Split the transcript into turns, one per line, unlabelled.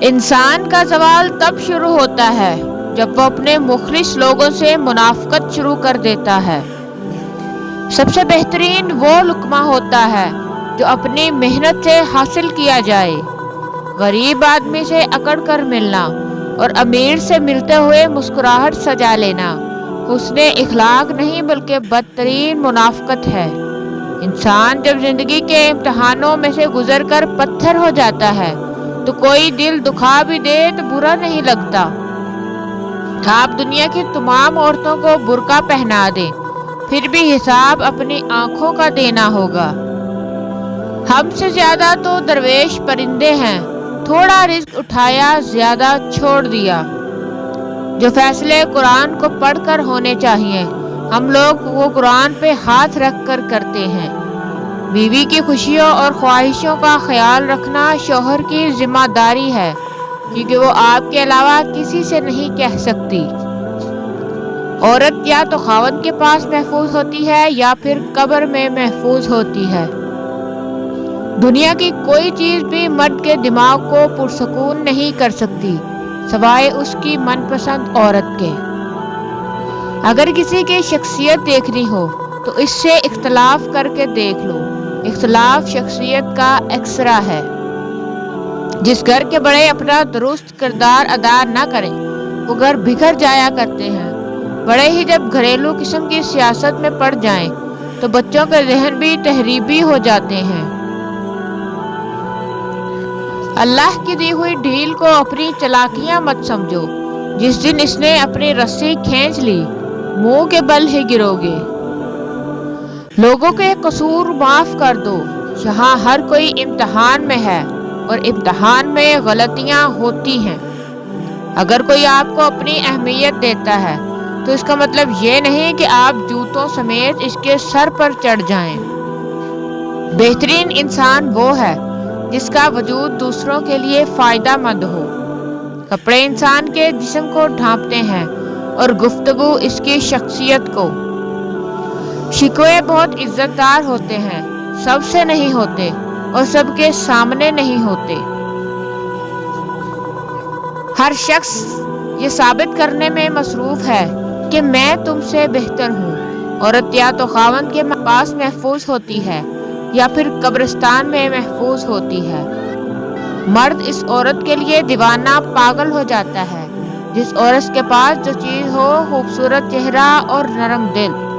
انسان کا زوال تب شروع ہوتا ہے جب وہ اپنے مخلص لوگوں سے منافقت شروع کر دیتا ہے۔ سب سے بہترین وہ لقمہ ہوتا ہے جو اپنی محنت سے حاصل کیا جائے۔ غریب آدمی سے اکڑ کر ملنا اور امیر سے ملتے ہوئے مسکراہٹ سجا لینا حسن اخلاق نہیں بلکہ بدترین منافقت ہے۔ انسان جب زندگی کے امتحانوں میں سے گزر کر پتھر ہو جاتا ہے تو کوئی دل دکھا بھی دے تو برا نہیں لگتا۔ آپ دنیا کی تمام عورتوں کو برقع پہنا دیں پھر بھی حساب اپنی آنکھوں کا دینا ہوگا۔ ہم سے زیادہ تو درویش پرندے ہیں، تھوڑا رزق اٹھایا زیادہ چھوڑ دیا۔ جو فیصلے قرآن کو پڑھ کر ہونے چاہیے ہم لوگ وہ قرآن پہ ہاتھ رکھ کر کرتے ہیں۔ بیوی کی خوشیوں اور خواہشوں کا خیال رکھنا شوہر کی ذمہ داری ہے، کیونکہ وہ آپ کے علاوہ کسی سے نہیں کہہ سکتی۔ عورت یا تو خاوند کے پاس محفوظ ہوتی ہے یا پھر قبر میں محفوظ ہوتی ہے۔ دنیا کی کوئی چیز بھی مرد کے دماغ کو پرسکون نہیں کر سکتی سوائے اس کی من پسند عورت کے۔ اگر کسی کی شخصیت دیکھنی ہو تو اس سے اختلاف کر کے دیکھ لو۔ اختلاف شخصیت کا ایکسرا ہے۔ جس گھر کے بڑے اپنا درست کردار ادا نہ کریں وہ گھر بکھر جایا کرتے ہیں۔ بڑے ہی جب گھریلو قسم کی سیاست میں پڑ جائیں تو بچوں کے ذہن بھی تحریبی ہو جاتے ہیں۔ اللہ کی دی ہوئی ڈھیل کو اپنی چالاکیاں مت سمجھو۔ جس دن اس نے اپنی رسی کھینچ لی منہ کے بل ہی گرو گے۔ لوگوں کے قصور معاف کر دو، یہاں ہر کوئی امتحان میں ہے اور امتحان میں غلطیاں ہوتی ہیں۔ اگر کوئی آپ کو اپنی اہمیت دیتا ہے تو اس کا مطلب یہ نہیں کہ آپ جوتوں سمیت اس کے سر پر چڑھ جائیں۔ بہترین انسان وہ ہے جس کا وجود دوسروں کے لیے فائدہ مند ہو۔ کپڑے انسان کے جسم کو ڈھانپتے ہیں اور گفتگو اس کی شخصیت کو۔ شکوے بہت عزت دار ہوتے ہیں، سب سے نہیں ہوتے اور سب کے سامنے نہیں ہوتے۔ ہر شخص یہ ثابت کرنے میں مصروف ہے کہ میں تم سے بہتر ہوں۔ عورت یا تو خاوند کے پاس محفوظ ہوتی ہے یا پھر قبرستان میں محفوظ ہوتی ہے۔ مرد اس عورت کے لیے دیوانہ پاگل ہو جاتا ہے جس عورت کے پاس جو چیز ہو، خوبصورت چہرہ اور نرم دل۔